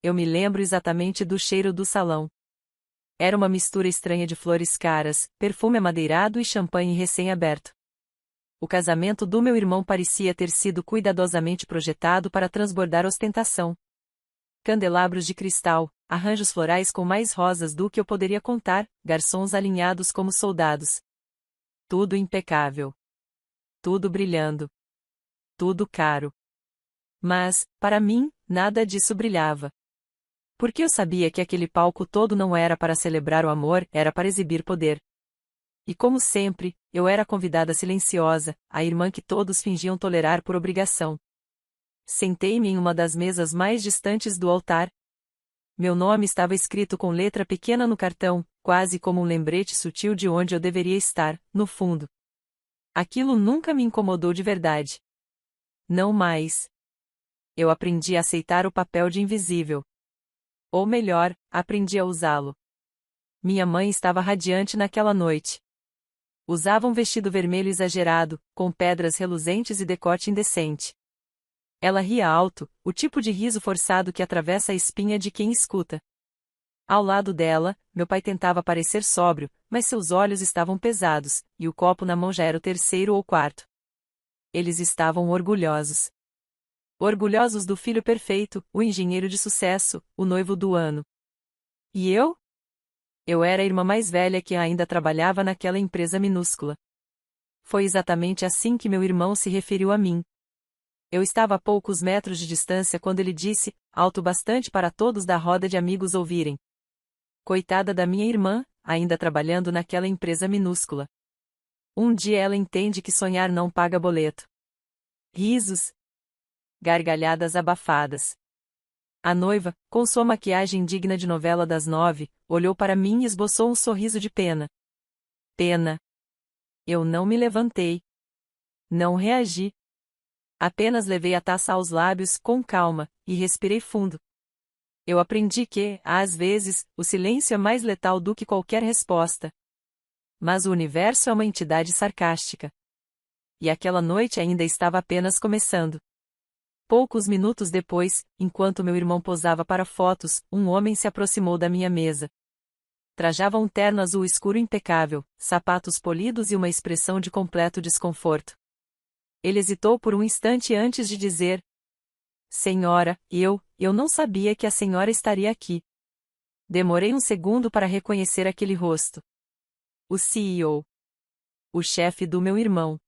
Eu me lembro exatamente do cheiro do salão. Era uma mistura estranha de flores caras, perfume amadeirado e champanhe recém-aberto. O casamento do meu irmão parecia ter sido cuidadosamente projetado para transbordar ostentação. Candelabros de cristal, arranjos florais com mais rosas do que eu poderia contar, garçons alinhados como soldados. Tudo impecável. Tudo brilhando. Tudo caro. Mas, para mim, nada disso brilhava. Porque eu sabia que aquele palco todo não era para celebrar o amor, era para exibir poder. E como sempre, eu era a convidada silenciosa, a irmã que todos fingiam tolerar por obrigação. Sentei-me em uma das mesas mais distantes do altar. Meu nome estava escrito com letra pequena no cartão, quase como um lembrete sutil de onde eu deveria estar, no fundo. Aquilo nunca me incomodou de verdade. Não mais. Eu aprendi a aceitar o papel de invisível. Ou melhor, aprendi a usá-lo. Minha mãe estava radiante naquela noite. Usava um vestido vermelho exagerado, com pedras reluzentes e decote indecente. Ela ria alto, o tipo de riso forçado que atravessa a espinha de quem escuta. Ao lado dela, meu pai tentava parecer sóbrio, mas seus olhos estavam pesados, e o copo na mão já era o terceiro ou quarto. Eles estavam orgulhosos. Orgulhosos do filho perfeito, o engenheiro de sucesso, o noivo do ano. E eu? Eu era a irmã mais velha que ainda trabalhava naquela empresa minúscula. Foi exatamente assim que meu irmão se referiu a mim. Eu estava a poucos metros de distância quando ele disse, alto bastante para todos da roda de amigos ouvirem. Coitada da minha irmã, ainda trabalhando naquela empresa minúscula. Um dia ela entende que sonhar não paga boleto. Risos. Gargalhadas abafadas. A noiva, com sua maquiagem digna de novela das 9, olhou para mim e esboçou um sorriso de pena. Pena. Eu não me levantei. Não reagi. Apenas levei a taça aos lábios com calma, e respirei fundo. Eu aprendi que, às vezes, o silêncio é mais letal do que qualquer resposta. Mas o universo é uma entidade sarcástica. E aquela noite ainda estava apenas começando. Poucos minutos depois, enquanto meu irmão posava para fotos, um homem se aproximou da minha mesa. Trajava um terno azul escuro impecável, sapatos polidos e uma expressão de completo desconforto. Ele hesitou por um instante antes de dizer: Senhora, eu não sabia que a senhora estaria aqui. Demorei um segundo para reconhecer aquele rosto. O CEO. O chefe do meu irmão.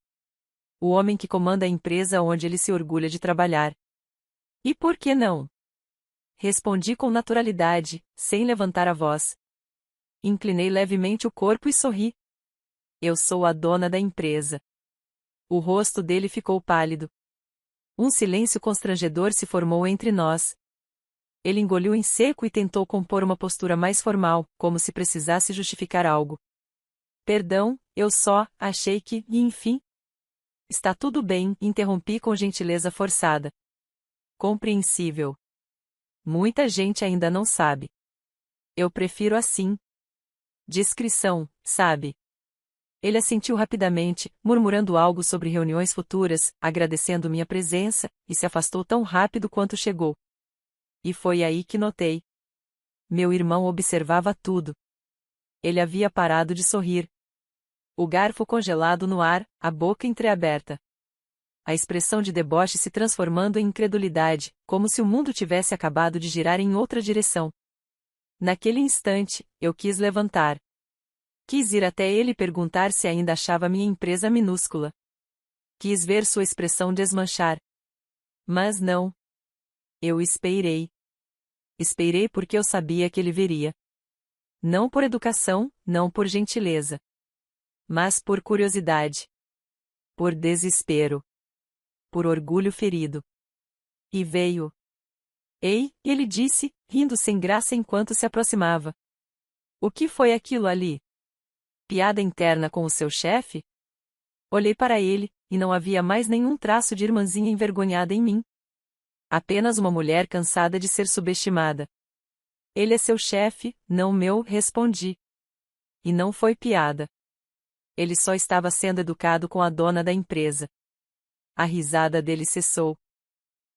O homem que comanda a empresa onde ele se orgulha de trabalhar. E por que não? Respondi com naturalidade, sem levantar a voz. Inclinei levemente o corpo e sorri. Eu sou a dona da empresa. O rosto dele ficou pálido. Um silêncio constrangedor se formou entre nós. Ele engoliu em seco e tentou compor uma postura mais formal, como se precisasse justificar algo. Perdão, eu só achei que, e enfim. Está tudo bem, interrompi com gentileza forçada. Compreensível. Muita gente ainda não sabe. Eu prefiro assim. Discrição, sabe? Ele assentiu rapidamente, murmurando algo sobre reuniões futuras, agradecendo minha presença, e se afastou tão rápido quanto chegou. E foi aí que notei. Meu irmão observava tudo. Ele havia parado de sorrir. O garfo congelado no ar, a boca entreaberta. A expressão de deboche se transformando em incredulidade, como se o mundo tivesse acabado de girar em outra direção. Naquele instante, eu quis levantar. Quis ir até ele e perguntar se ainda achava minha empresa minúscula. Quis ver sua expressão desmanchar. Mas não. Eu esperei. Esperei porque eu sabia que ele viria. Não por educação, não por gentileza. Mas por curiosidade. Por desespero. Por orgulho ferido. E veio. Ei, ele disse, rindo sem graça enquanto se aproximava. O que foi aquilo ali? Piada interna com o seu chefe? Olhei para ele, e não havia mais nenhum traço de irmãzinha envergonhada em mim. Apenas uma mulher cansada de ser subestimada. Ele é seu chefe, não meu, respondi. E não foi piada. Ele só estava sendo educado com a dona da empresa. A risada dele cessou.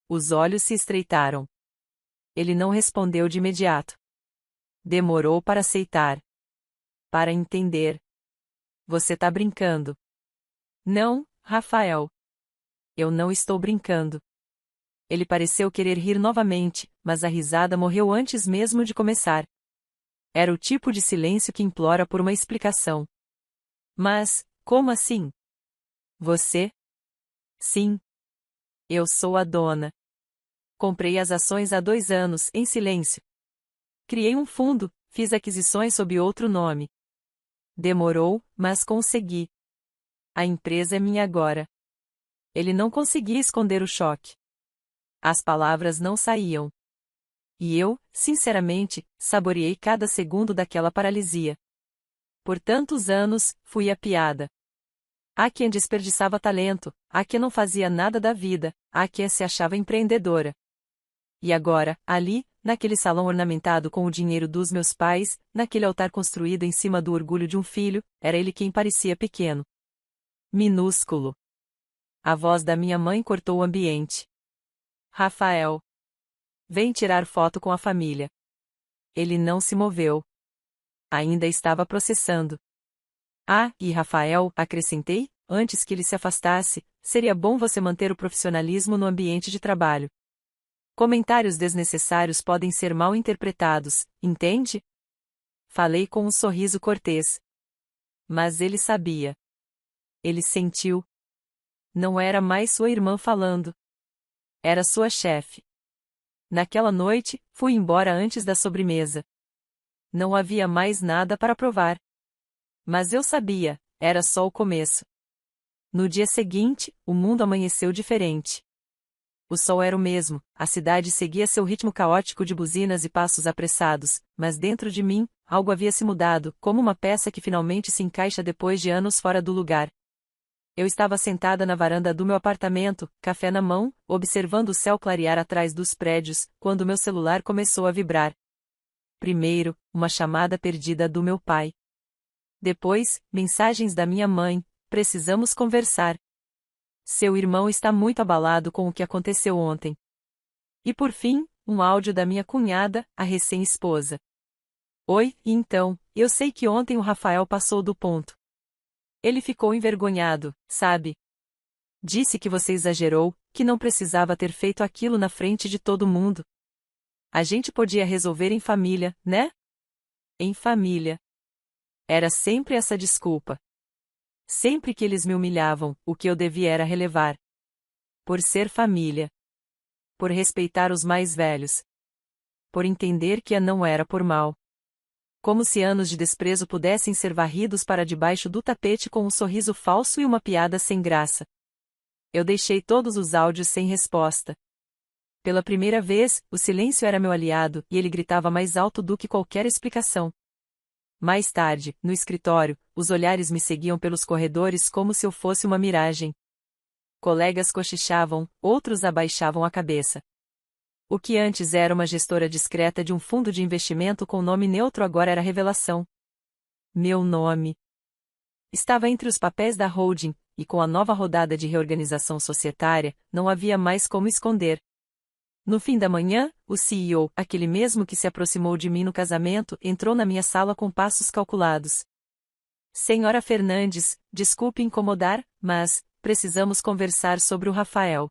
Os olhos se estreitaram. Ele não respondeu de imediato. Demorou para aceitar. Para entender. Você tá brincando. Não, Rafael. Eu não estou brincando. Ele pareceu querer rir novamente, mas a risada morreu antes mesmo de começar. Era o tipo de silêncio que implora por uma explicação. Mas, como assim? Você? Sim. Eu sou a dona. Comprei as ações há 2 anos, em silêncio. Criei um fundo, fiz aquisições sob outro nome. Demorou, mas consegui. A empresa é minha agora. Ele não conseguia esconder o choque. As palavras não saíam. E eu, sinceramente, saboreei cada segundo daquela paralisia. Por tantos anos, fui a piada. Há quem desperdiçava talento, há quem não fazia nada da vida, há quem se achava empreendedora. E agora, ali, naquele salão ornamentado com o dinheiro dos meus pais, naquele altar construído em cima do orgulho de um filho, era ele quem parecia pequeno. Minúsculo. A voz da minha mãe cortou o ambiente. Rafael. Vem tirar foto com a família. Ele não se moveu. Ainda estava processando. Ah, e Rafael, acrescentei, antes que ele se afastasse, seria bom você manter o profissionalismo no ambiente de trabalho. Comentários desnecessários podem ser mal interpretados, entende? Falei com um sorriso cortês. Mas ele sabia. Ele sentiu. Não era mais sua irmã falando. Era sua chefe. Naquela noite, fui embora antes da sobremesa. Não havia mais nada para provar. Mas eu sabia, era só o começo. No dia seguinte, o mundo amanheceu diferente. O sol era o mesmo, a cidade seguia seu ritmo caótico de buzinas e passos apressados, mas dentro de mim, algo havia se mudado, como uma peça que finalmente se encaixa depois de anos fora do lugar. Eu estava sentada na varanda do meu apartamento, café na mão, observando o céu clarear atrás dos prédios, quando meu celular começou a vibrar. Primeiro, uma chamada perdida do meu pai. Depois, mensagens da minha mãe: precisamos conversar. Seu irmão está muito abalado com o que aconteceu ontem. E por fim, um áudio da minha cunhada, a recém-esposa. Oi, então, eu sei que ontem o Rafael passou do ponto. Ele ficou envergonhado, sabe? Disse que você exagerou, que não precisava ter feito aquilo na frente de todo mundo. A gente podia resolver em família, né? Em família. Era sempre essa desculpa. Sempre que eles me humilhavam, o que eu devia era relevar. Por ser família. Por respeitar os mais velhos. Por entender que a não era por mal. Como se anos de desprezo pudessem ser varridos para debaixo do tapete com um sorriso falso e uma piada sem graça. Eu deixei todos os áudios sem resposta. Pela primeira vez, o silêncio era meu aliado e ele gritava mais alto do que qualquer explicação. Mais tarde, no escritório, os olhares me seguiam pelos corredores como se eu fosse uma miragem. Colegas cochichavam, outros abaixavam a cabeça. O que antes era uma gestora discreta de um fundo de investimento com nome neutro agora era revelação. Meu nome estava entre os papéis da holding, e com a nova rodada de reorganização societária, não havia mais como esconder. No fim da manhã, o CEO, aquele mesmo que se aproximou de mim no casamento, entrou na minha sala com passos calculados. Senhora Fernandes, desculpe incomodar, mas precisamos conversar sobre o Rafael.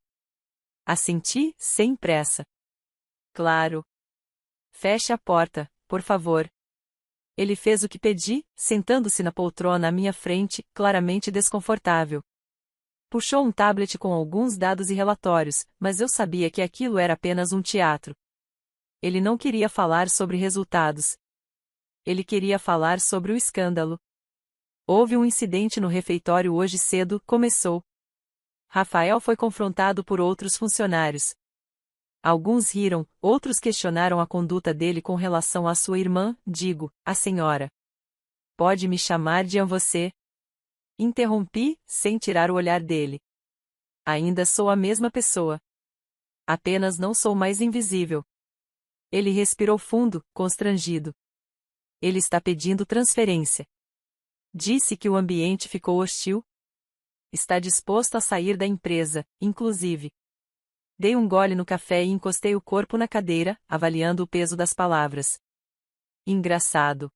Assenti, sem pressa. Claro. Feche a porta, por favor. Ele fez o que pedi, sentando-se na poltrona à minha frente, claramente desconfortável. Puxou um tablet com alguns dados e relatórios, mas eu sabia que aquilo era apenas um teatro. Ele não queria falar sobre resultados. Ele queria falar sobre o escândalo. Houve um incidente no refeitório hoje cedo, começou. Rafael foi confrontado por outros funcionários. Alguns riram, outros questionaram a conduta dele com relação à sua irmã, digo, a senhora. Pode me chamar de você? Interrompi, sem tirar o olhar dele. Ainda sou a mesma pessoa. Apenas não sou mais invisível. Ele respirou fundo, constrangido. Ele está pedindo transferência. Disse que o ambiente ficou hostil. Está disposto a sair da empresa, inclusive. Dei um gole no café e encostei o corpo na cadeira, avaliando o peso das palavras. Engraçado.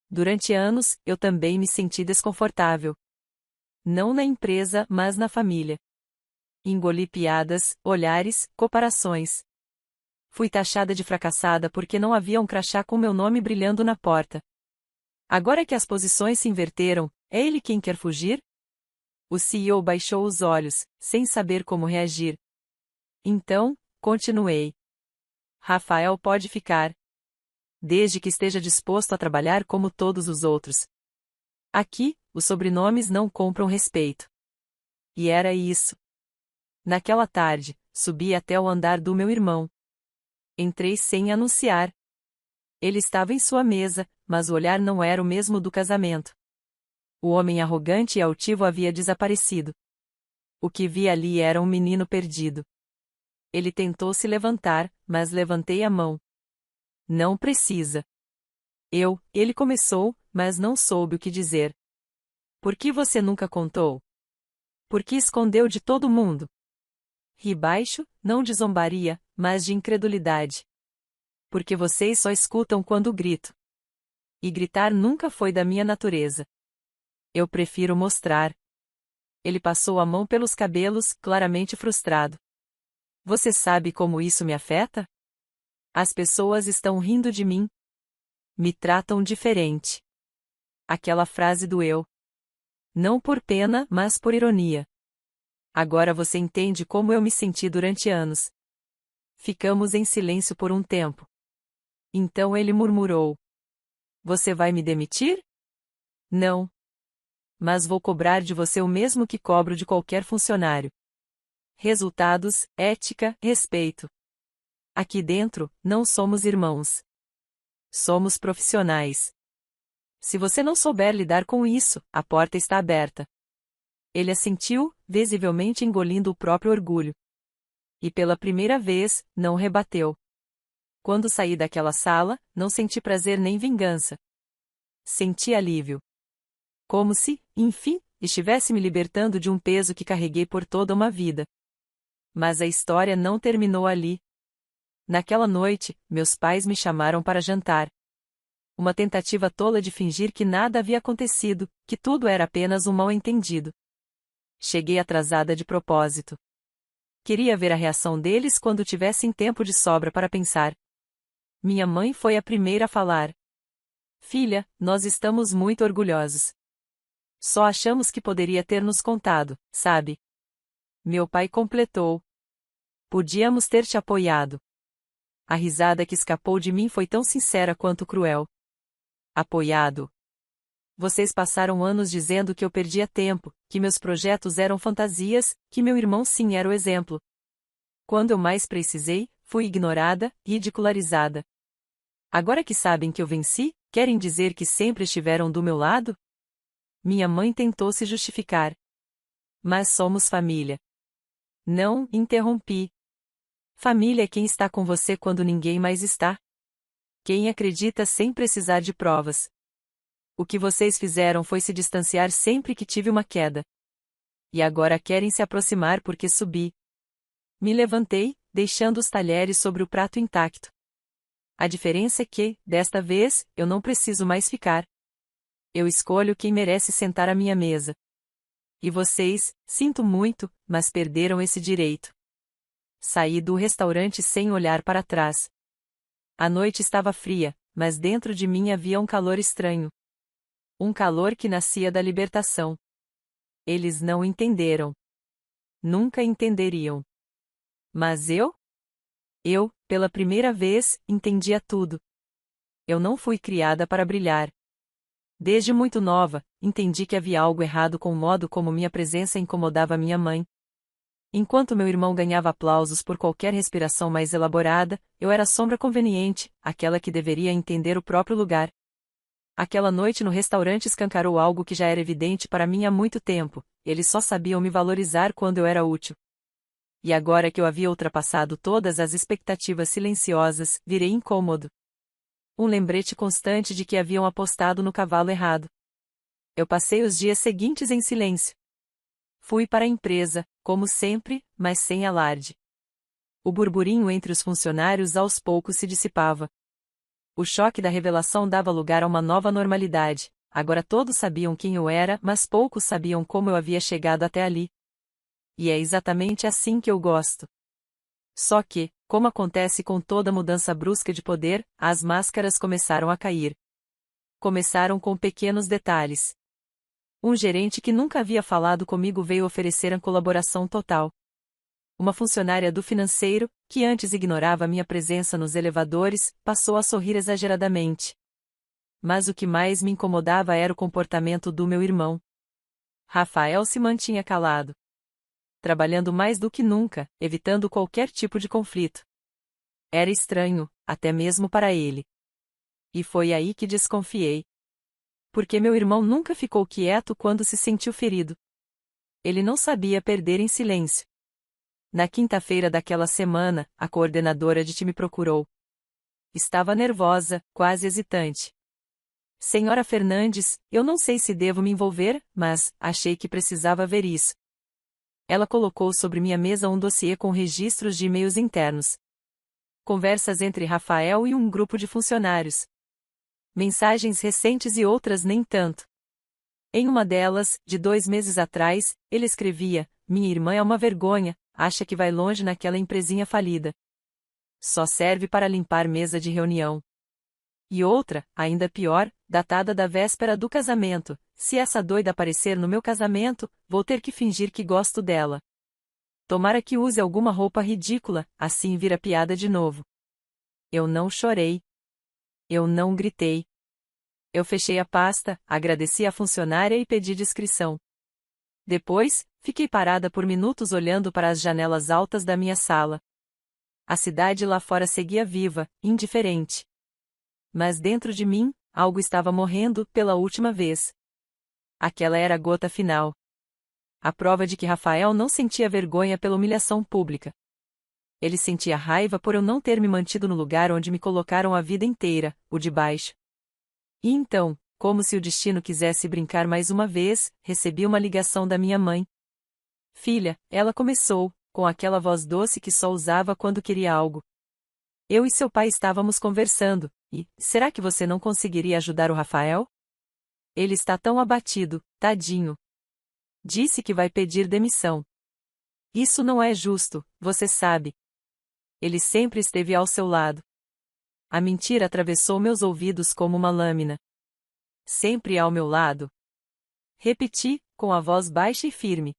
Durante anos, eu também me senti desconfortável. Não na empresa, mas na família. Engoli piadas, olhares, comparações. Fui taxada de fracassada porque não havia um crachá com meu nome brilhando na porta. Agora que as posições se inverteram, é ele quem quer fugir? O CEO baixou os olhos, sem saber como reagir. Então, continuei. Rafael pode ficar. Desde que esteja disposto a trabalhar como todos os outros. Aqui, os sobrenomes não compram respeito. E era isso. Naquela tarde, subi até o andar do meu irmão. Entrei sem anunciar. Ele estava em sua mesa, mas o olhar não era o mesmo do casamento. O homem arrogante e altivo havia desaparecido. O que vi ali era um menino perdido. Ele tentou se levantar, mas levantei a mão. Não precisa. Ele começou, mas não soube o que dizer. Por que você nunca contou? Por que escondeu de todo mundo? Ri baixo, não de zombaria, mas de incredulidade. Porque vocês só escutam quando grito. E gritar nunca foi da minha natureza. Eu prefiro mostrar. Ele passou a mão pelos cabelos, claramente frustrado. Você sabe como isso me afeta? As pessoas estão rindo de mim. Me tratam diferente. Aquela frase doeu. Não por pena, mas por ironia. Agora você entende como eu me senti durante anos. Ficamos em silêncio por um tempo. Então ele murmurou. Você vai me demitir? Não. Mas vou cobrar de você o mesmo que cobro de qualquer funcionário. Resultados, ética, respeito. Aqui dentro, não somos irmãos. Somos profissionais. Se você não souber lidar com isso, a porta está aberta. Ele assentiu, visivelmente engolindo o próprio orgulho. E pela primeira vez, não rebateu. Quando saí daquela sala, não senti prazer nem vingança. Senti alívio. Como se, enfim, estivesse me libertando de um peso que carreguei por toda uma vida. Mas a história não terminou ali. Naquela noite, meus pais me chamaram para jantar. Uma tentativa tola de fingir que nada havia acontecido, que tudo era apenas um mal-entendido. Cheguei atrasada de propósito. Queria ver a reação deles quando tivessem tempo de sobra para pensar. Minha mãe foi a primeira a falar. Filha, nós estamos muito orgulhosos. Só achamos que poderia ter nos contado, sabe? Meu pai completou. Podíamos ter te apoiado. A risada que escapou de mim foi tão sincera quanto cruel. Apoiado. Vocês passaram anos dizendo que eu perdia tempo, que meus projetos eram fantasias, que meu irmão sim era o exemplo. Quando eu mais precisei, fui ignorada, ridicularizada. Agora que sabem que eu venci, querem dizer que sempre estiveram do meu lado? Minha mãe tentou se justificar. Mas somos família. Não, interrompi. Família é quem está com você quando ninguém mais está. Quem acredita sem precisar de provas. O que vocês fizeram foi se distanciar sempre que tive uma queda. E agora querem se aproximar porque subi. Me levantei, deixando os talheres sobre o prato intacto. A diferença é que, desta vez, eu não preciso mais ficar. Eu escolho quem merece sentar à minha mesa. E vocês, sinto muito, mas perderam esse direito. Saí do restaurante sem olhar para trás. A noite estava fria, mas dentro de mim havia um calor estranho. Um calor que nascia da libertação. Eles não entenderam. Nunca entenderiam. Mas eu, pela primeira vez, entendia tudo. Eu não fui criada para brilhar. Desde muito nova, entendi que havia algo errado com o modo como minha presença incomodava minha mãe. Enquanto meu irmão ganhava aplausos por qualquer respiração mais elaborada, eu era a sombra conveniente, aquela que deveria entender o próprio lugar. Aquela noite no restaurante escancarou algo que já era evidente para mim há muito tempo: eles só sabiam me valorizar quando eu era útil. E agora que eu havia ultrapassado todas as expectativas silenciosas, virei incômodo. Um lembrete constante de que haviam apostado no cavalo errado. Eu passei os dias seguintes em silêncio. Fui para a empresa, como sempre, mas sem alarde. O burburinho entre os funcionários aos poucos se dissipava. O choque da revelação dava lugar a uma nova normalidade. Agora todos sabiam quem eu era, mas poucos sabiam como eu havia chegado até ali. E é exatamente assim que eu gosto. Só que, como acontece com toda mudança brusca de poder, as máscaras começaram a cair. Começaram com pequenos detalhes. Um gerente que nunca havia falado comigo veio oferecer a colaboração total. Uma funcionária do financeiro, que antes ignorava minha presença nos elevadores, passou a sorrir exageradamente. Mas o que mais me incomodava era o comportamento do meu irmão. Rafael se mantinha calado. Trabalhando mais do que nunca, evitando qualquer tipo de conflito. Era estranho, até mesmo para ele. E foi aí que desconfiei. Porque meu irmão nunca ficou quieto quando se sentiu ferido. Ele não sabia perder em silêncio. Na quinta-feira daquela semana, a coordenadora de time procurou. Estava nervosa, quase hesitante. Senhora Fernandes, eu não sei se devo me envolver, mas achei que precisava ver isso. Ela colocou sobre minha mesa um dossiê com registros de e-mails internos. Conversas entre Rafael e um grupo de funcionários. Mensagens recentes e outras nem tanto. Em uma delas, de 2 meses atrás, ele escrevia: minha irmã é uma vergonha, acha que vai longe naquela empresinha falida. Só serve para limpar mesa de reunião. E outra, ainda pior, datada da véspera do casamento: se essa doida aparecer no meu casamento, vou ter que fingir que gosto dela. Tomara que use alguma roupa ridícula, assim vira piada de novo. Eu não chorei. Eu não gritei. Eu fechei a pasta, agradeci à funcionária e pedi discrição. Depois, fiquei parada por minutos olhando para as janelas altas da minha sala. A cidade lá fora seguia viva, indiferente. Mas dentro de mim, algo estava morrendo pela última vez. Aquela era a gota final. A prova de que Rafael não sentia vergonha pela humilhação pública. Ele sentia raiva por eu não ter me mantido no lugar onde me colocaram a vida inteira, o de baixo. E então, como se o destino quisesse brincar mais uma vez, recebi uma ligação da minha mãe. Filha, ela começou, com aquela voz doce que só usava quando queria algo. Eu e seu pai estávamos conversando, e, será que você não conseguiria ajudar o Rafael? Ele está tão abatido, tadinho. Disse que vai pedir demissão. Isso não é justo, você sabe. Ele sempre esteve ao seu lado. A mentira atravessou meus ouvidos como uma lâmina. Sempre ao meu lado. Repeti, com a voz baixa e firme.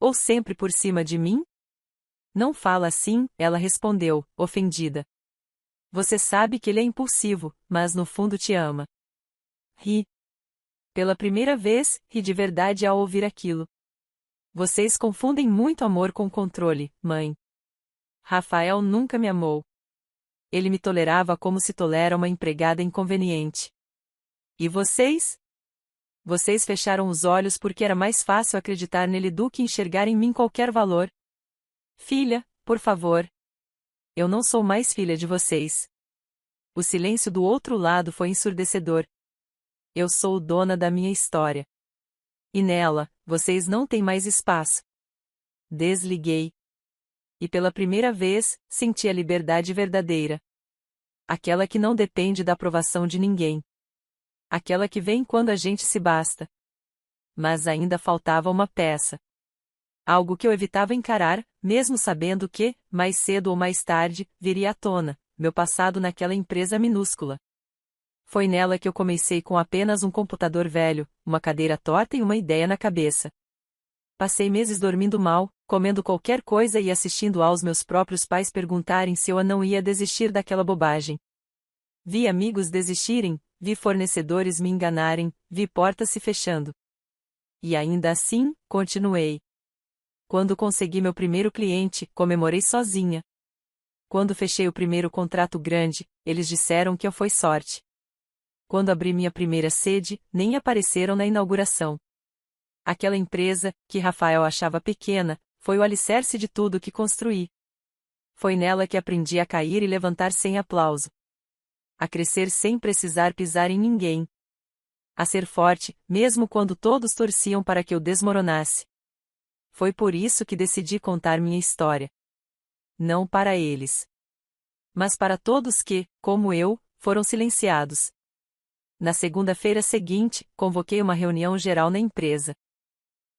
Ou sempre por cima de mim? Não fala assim, ela respondeu, ofendida. Você sabe que ele é impulsivo, mas no fundo te ama. Ri. Pela primeira vez, ri de verdade ao ouvir aquilo. Vocês confundem muito amor com controle, mãe. Rafael nunca me amou. Ele me tolerava como se tolera uma empregada inconveniente. E vocês? Vocês fecharam os olhos porque era mais fácil acreditar nele do que enxergar em mim qualquer valor. Filha, por favor. Eu não sou mais filha de vocês. O silêncio do outro lado foi ensurdecedor. Eu sou dona da minha história. E nela, vocês não têm mais espaço. Desliguei. E pela primeira vez, senti a liberdade verdadeira. Aquela que não depende da aprovação de ninguém. Aquela que vem quando a gente se basta. Mas ainda faltava uma peça. Algo que eu evitava encarar, mesmo sabendo que, mais cedo ou mais tarde, viria à tona, meu passado naquela empresa minúscula. Foi nela que eu comecei com apenas um computador velho, uma cadeira torta e uma ideia na cabeça. Passei meses dormindo mal, comendo qualquer coisa e assistindo aos meus próprios pais perguntarem se eu não ia desistir daquela bobagem. Vi amigos desistirem, vi fornecedores me enganarem, vi portas se fechando. E ainda assim, continuei. Quando consegui meu primeiro cliente, comemorei sozinha. Quando fechei o primeiro contrato grande, eles disseram que foi sorte. Quando abri minha primeira sede, nem apareceram na inauguração. Aquela empresa, que Rafael achava pequena, foi o alicerce de tudo que construí. Foi nela que aprendi a cair e levantar sem aplauso. A crescer sem precisar pisar em ninguém. A ser forte, mesmo quando todos torciam para que eu desmoronasse. Foi por isso que decidi contar minha história. não para eles, mas para todos que, como eu, foram silenciados. Na segunda-feira seguinte, convoquei uma reunião geral na empresa.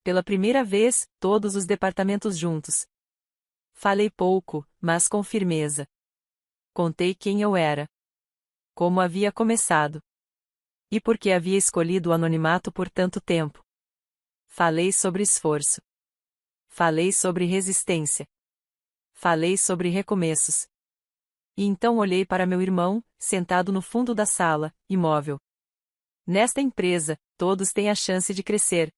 Pela primeira vez, todos os departamentos juntos. Falei pouco, mas com firmeza. Contei quem eu era, como havia começado, e por que havia escolhido o anonimato por tanto tempo. Falei sobre esforço. Falei sobre resistência. Falei sobre recomeços. E então olhei para meu irmão, sentado no fundo da sala, imóvel. Nesta empresa, todos têm a chance de crescer.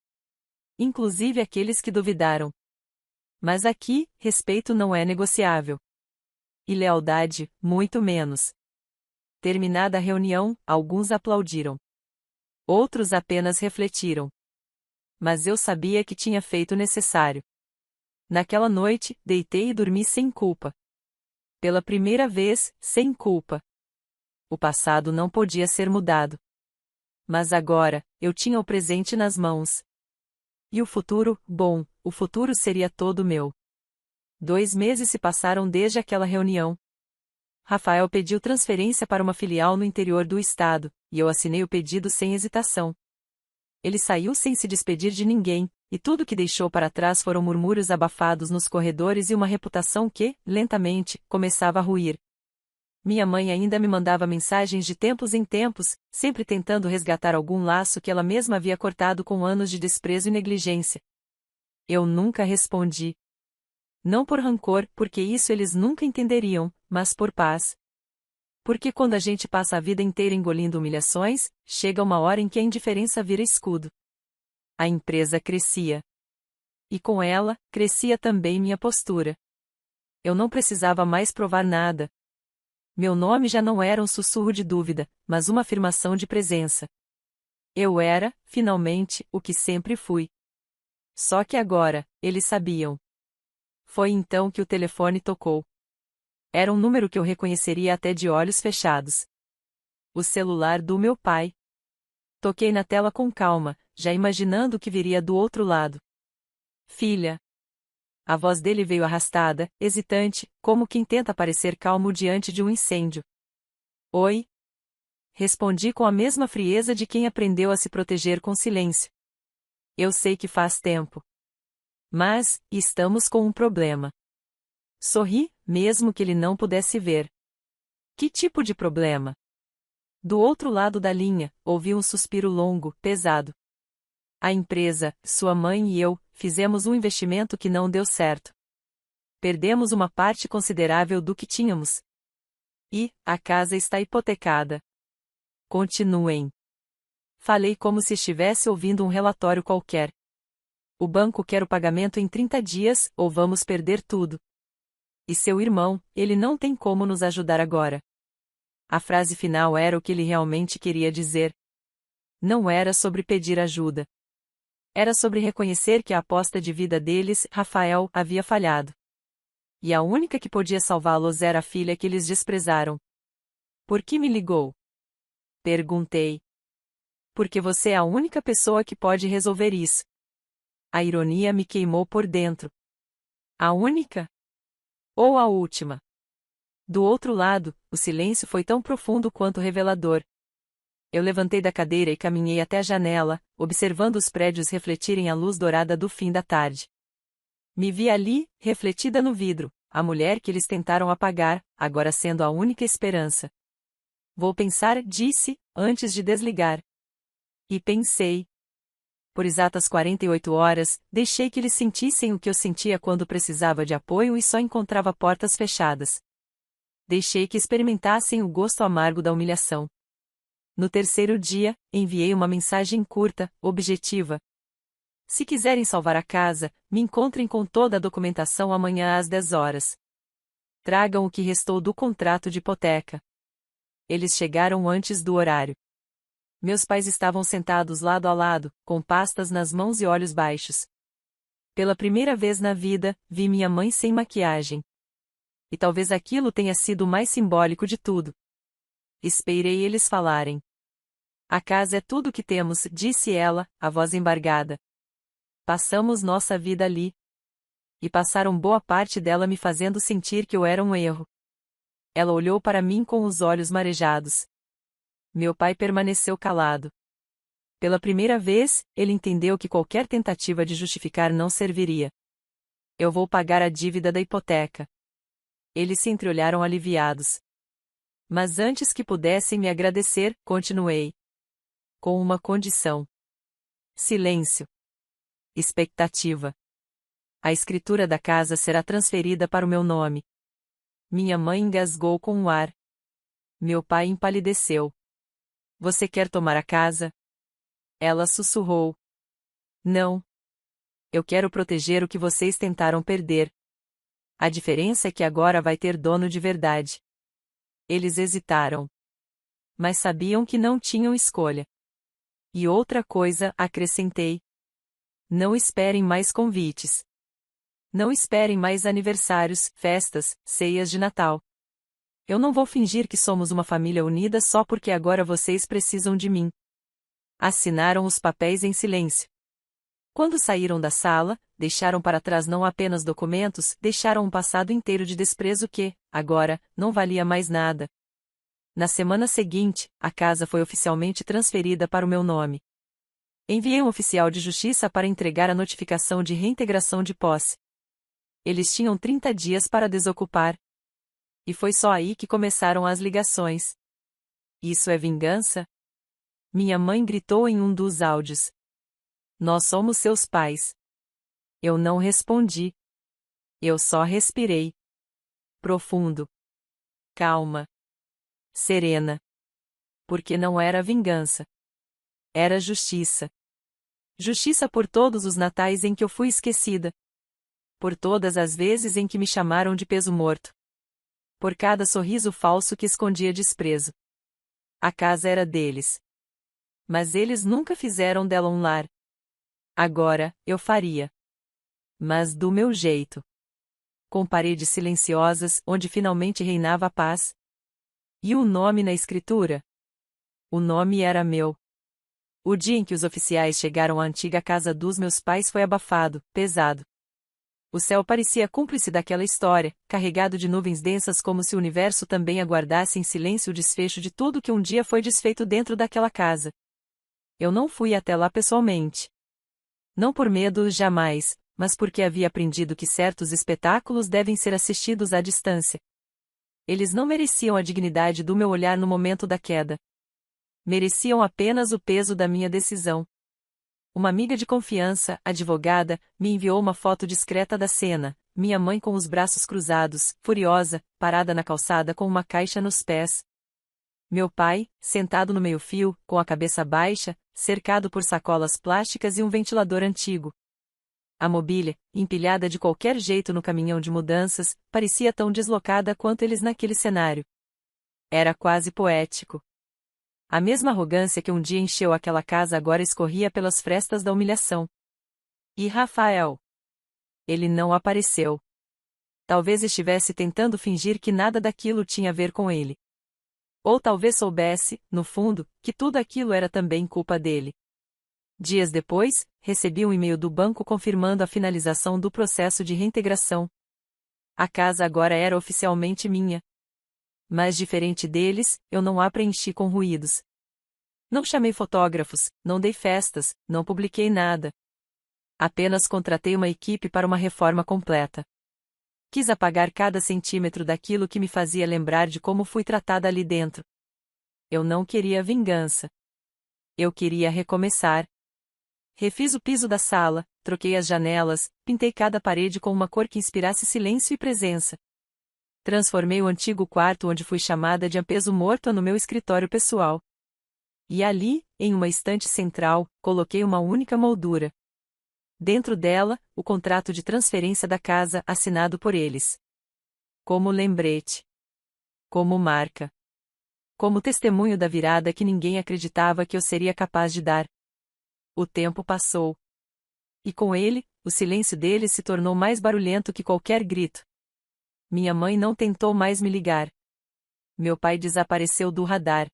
Inclusive aqueles que duvidaram. Mas aqui, respeito não é negociável. E lealdade, muito menos. Terminada a reunião, alguns aplaudiram. Outros apenas refletiram. Mas eu sabia que tinha feito o necessário. Naquela noite, deitei e dormi sem culpa. Pela primeira vez, sem culpa. O passado não podia ser mudado. Mas agora, eu tinha o presente nas mãos. E o futuro, bom, o futuro seria todo meu. 2 meses se passaram desde aquela reunião. Rafael pediu transferência para uma filial no interior do estado, e eu assinei o pedido sem hesitação. Ele saiu sem se despedir de ninguém, e tudo que deixou para trás foram murmúrios abafados nos corredores e uma reputação que, lentamente, começava a ruir. Minha mãe ainda me mandava mensagens de tempos em tempos, sempre tentando resgatar algum laço que ela mesma havia cortado com anos de desprezo e negligência. Eu nunca respondi. Não por rancor, porque isso eles nunca entenderiam, mas por paz. Porque quando a gente passa a vida inteira engolindo humilhações, chega uma hora em que a indiferença vira escudo. A empresa crescia. E com ela, crescia também minha postura. Eu não precisava mais provar nada. Meu nome já não era um sussurro de dúvida, mas uma afirmação de presença. Eu era, finalmente, o que sempre fui. Só que agora, eles sabiam. Foi então que o telefone tocou. Era um número que eu reconheceria até de olhos fechados. O celular do meu pai. Toquei na tela com calma, já imaginando o que viria do outro lado. Filha. A voz dele veio arrastada, hesitante, como quem tenta parecer calmo diante de um incêndio. Oi? Respondi com a mesma frieza de quem aprendeu a se proteger com silêncio. Eu sei que faz tempo. Mas, estamos com um problema. Sorri, mesmo que ele não pudesse ver. Que tipo de problema? Do outro lado da linha, ouvi um suspiro longo, pesado. A empresa, sua mãe e eu, fizemos um investimento que não deu certo. Perdemos uma parte considerável do que tínhamos. E, a casa está hipotecada. Continuem. Falei como se estivesse ouvindo um relatório qualquer. O banco quer o pagamento em 30 dias, ou vamos perder tudo. E seu irmão, ele não tem como nos ajudar agora. A frase final era o que ele realmente queria dizer. Não era sobre pedir ajuda. Era sobre reconhecer que a aposta de vida deles, Rafael, havia falhado. E a única que podia salvá-los era a filha que eles desprezaram. Por que me ligou? Perguntei. Porque você é a única pessoa que pode resolver isso. A ironia me queimou por dentro. A única? Ou a última? Do outro lado, o silêncio foi tão profundo quanto revelador. Eu levantei da cadeira e caminhei até a janela, observando os prédios refletirem a luz dourada do fim da tarde. Me vi ali, refletida no vidro, a mulher que eles tentaram apagar, agora sendo a única esperança. Vou pensar, disse, antes de desligar. E pensei. Por exatas 48 horas, deixei que eles sentissem o que eu sentia quando precisava de apoio e só encontrava portas fechadas. Deixei que experimentassem o gosto amargo da humilhação. No terceiro dia, enviei uma mensagem curta, objetiva. Se quiserem salvar a casa, me encontrem com toda a documentação amanhã às 10 horas. Tragam o que restou do contrato de hipoteca. Eles chegaram antes do horário. Meus pais estavam sentados lado a lado, com pastas nas mãos e olhos baixos. Pela primeira vez na vida, vi minha mãe sem maquiagem. E talvez aquilo tenha sido o mais simbólico de tudo. Esperei eles falarem. A casa é tudo o que temos, disse ela, a voz embargada. Passamos nossa vida ali. E passaram boa parte dela me fazendo sentir que eu era um erro. Ela olhou para mim com os olhos marejados. Meu pai permaneceu calado. Pela primeira vez, ele entendeu que qualquer tentativa de justificar não serviria. Eu vou pagar a dívida da hipoteca. Eles se entreolharam aliviados. Mas antes que pudessem me agradecer, continuei. Com uma condição. Silêncio. Expectativa. A escritura da casa será transferida para o meu nome. Minha mãe engasgou com um ar. Meu pai empalideceu. Você quer tomar a casa? Ela sussurrou. Não. Eu quero proteger o que vocês tentaram perder. A diferença é que agora vai ter dono de verdade. Eles hesitaram. Mas sabiam que não tinham escolha. E outra coisa, acrescentei. Não esperem mais convites. Não esperem mais aniversários, festas, ceias de Natal. Eu não vou fingir que somos uma família unida só porque agora vocês precisam de mim. Assinaram os papéis em silêncio. Quando saíram da sala, deixaram para trás não apenas documentos, deixaram um passado inteiro de desprezo que, agora, não valia mais nada. Na semana seguinte, a casa foi oficialmente transferida para o meu nome. Enviei um oficial de justiça para entregar a notificação de reintegração de posse. Eles tinham 30 dias para desocupar. E foi só aí que começaram as ligações. Isso é vingança? Minha mãe gritou em um dos áudios. Nós somos seus pais. Eu não respondi. Eu só respirei. Profundo. Calma. Serena. Porque não era vingança. Era justiça. Justiça por todos os natais em que eu fui esquecida. Por todas as vezes em que me chamaram de peso morto. Por cada sorriso falso que escondia desprezo. A casa era deles. Mas eles nunca fizeram dela um lar. Agora, eu faria. Mas do meu jeito. Com paredes silenciosas, onde finalmente reinava a paz. E o nome na escritura? O nome era meu. O dia em que os oficiais chegaram à antiga casa dos meus pais foi abafado, pesado. O céu parecia cúmplice daquela história, carregado de nuvens densas como se o universo também aguardasse em silêncio o desfecho de tudo que um dia foi desfeito dentro daquela casa. Eu não fui até lá pessoalmente. Não por medo, jamais, mas porque havia aprendido que certos espetáculos devem ser assistidos à distância. Eles não mereciam a dignidade do meu olhar no momento da queda. Mereciam apenas o peso da minha decisão. Uma amiga de confiança, advogada, me enviou uma foto discreta da cena, minha mãe com os braços cruzados, furiosa, parada na calçada com uma caixa nos pés. Meu pai, sentado no meio-fio, com a cabeça baixa, cercado por sacolas plásticas e um ventilador antigo. A mobília, empilhada de qualquer jeito no caminhão de mudanças, parecia tão deslocada quanto eles naquele cenário. Era quase poético. A mesma arrogância que um dia encheu aquela casa agora escorria pelas frestas da humilhação. E Rafael? Ele não apareceu. Talvez estivesse tentando fingir que nada daquilo tinha a ver com ele. Ou talvez soubesse, no fundo, que tudo aquilo era também culpa dele. Dias depois, recebi um e-mail do banco confirmando a finalização do processo de reintegração. A casa agora era oficialmente minha. Mas diferente deles, eu não a preenchi com ruídos. Não chamei fotógrafos, não dei festas, não publiquei nada. Apenas contratei uma equipe para uma reforma completa. Quis apagar cada centímetro daquilo que me fazia lembrar de como fui tratada ali dentro. Eu não queria vingança. Eu queria recomeçar. Refiz o piso da sala, troquei as janelas, pintei cada parede com uma cor que inspirasse silêncio e presença. Transformei o antigo quarto onde fui chamada de peso morto no meu escritório pessoal. E ali, em uma estante central, coloquei uma única moldura. Dentro dela, o contrato de transferência da casa assinado por eles. Como lembrete. Como marca. Como testemunho da virada que ninguém acreditava que eu seria capaz de dar. O tempo passou. E com ele, o silêncio deles se tornou mais barulhento que qualquer grito. Minha mãe não tentou mais me ligar. Meu pai desapareceu do radar.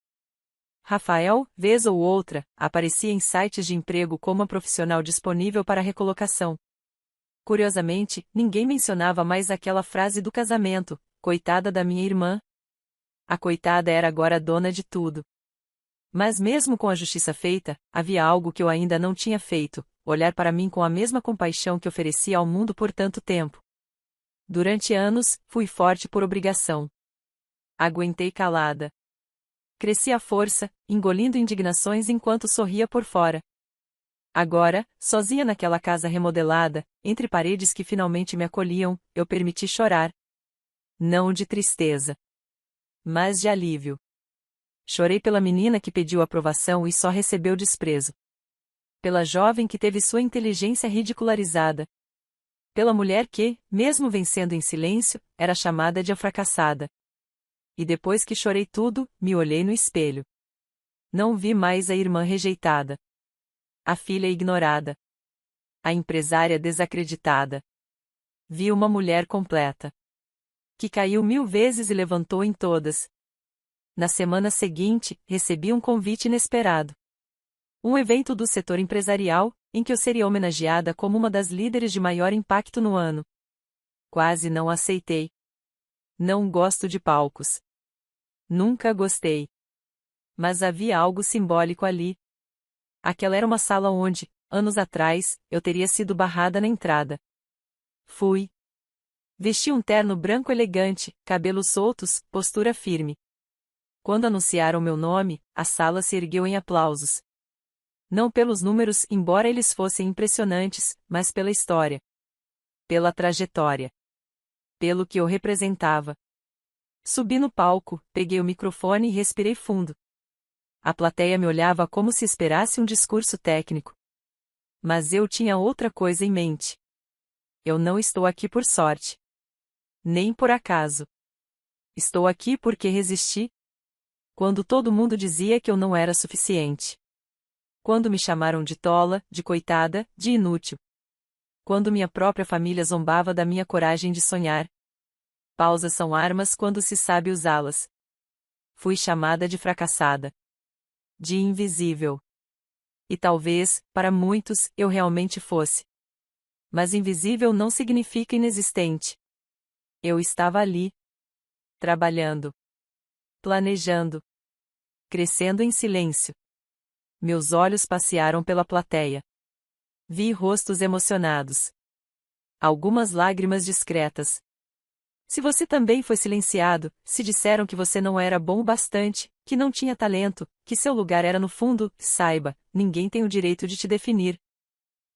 Rafael, vez ou outra, aparecia em sites de emprego como uma profissional disponível para recolocação. Curiosamente, ninguém mencionava mais aquela frase do casamento: coitada da minha irmã. A coitada era agora dona de tudo. Mas mesmo com a justiça feita, havia algo que eu ainda não tinha feito: olhar para mim com a mesma compaixão que oferecia ao mundo por tanto tempo. Durante anos, fui forte por obrigação. Aguentei calada. Cresci à força, engolindo indignações enquanto sorria por fora. Agora, sozinha naquela casa remodelada, entre paredes que finalmente me acolhiam, eu permiti chorar. Não de tristeza, mas de alívio. Chorei pela menina que pediu aprovação e só recebeu desprezo. Pela jovem que teve sua inteligência ridicularizada. Pela mulher que, mesmo vencendo em silêncio, era chamada de a fracassada. E depois que chorei tudo, me olhei no espelho. Não vi mais a irmã rejeitada. A filha ignorada. A empresária desacreditada. Vi uma mulher completa. Que caiu 1000 vezes e levantou em todas. Na semana seguinte, recebi um convite inesperado. Um evento do setor empresarial, em que eu seria homenageada como uma das líderes de maior impacto no ano. Quase não aceitei. Não gosto de palcos. Nunca gostei. Mas havia algo simbólico ali. Aquela era uma sala onde, anos atrás, eu teria sido barrada na entrada. Fui. Vesti um terno branco elegante, cabelos soltos, postura firme. Quando anunciaram meu nome, a sala se ergueu em aplausos. Não pelos números, embora eles fossem impressionantes, mas pela história. Pela trajetória. Pelo que eu representava. Subi no palco, peguei o microfone e respirei fundo. A plateia me olhava como se esperasse um discurso técnico. Mas eu tinha outra coisa em mente. Eu não estou aqui por sorte. Nem por acaso. Estou aqui porque resisti. Quando todo mundo dizia que eu não era suficiente. Quando me chamaram de tola, de coitada, de inútil. Quando minha própria família zombava da minha coragem de sonhar. Pausas são armas quando se sabe usá-las. Fui chamada de fracassada. De invisível. E talvez, para muitos, eu realmente fosse. Mas invisível não significa inexistente. Eu estava ali. Trabalhando. Planejando. Crescendo em silêncio. Meus olhos passearam pela plateia. Vi rostos emocionados. Algumas lágrimas discretas. Se você também foi silenciado, se disseram que você não era bom o bastante, que não tinha talento, que seu lugar era no fundo, saiba, ninguém tem o direito de te definir.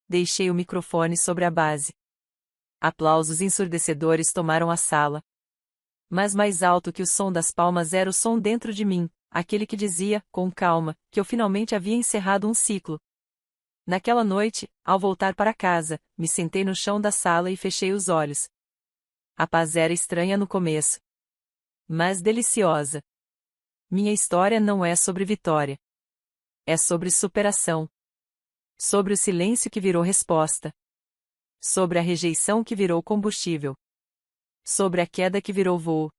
Deixei o microfone sobre a base. Aplausos ensurdecedores tomaram a sala. Mas mais alto que o som das palmas era o som dentro de mim, aquele que dizia, com calma, que eu finalmente havia encerrado um ciclo. Naquela noite, ao voltar para casa, me sentei no chão da sala e fechei os olhos. A paz era estranha no começo. Mas deliciosa. Minha história não é sobre vitória. É sobre superação. Sobre o silêncio que virou resposta. Sobre a rejeição que virou combustível. Sobre a queda que virou voo.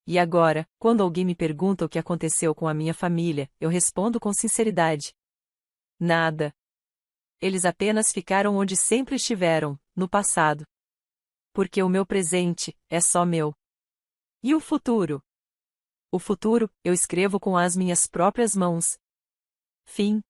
E agora, quando alguém me pergunta o que aconteceu com a minha família, eu respondo com sinceridade. Nada. Eles apenas ficaram onde sempre estiveram, no passado. Porque o meu presente é só meu. E o futuro? O futuro, eu escrevo com as minhas próprias mãos. Fim.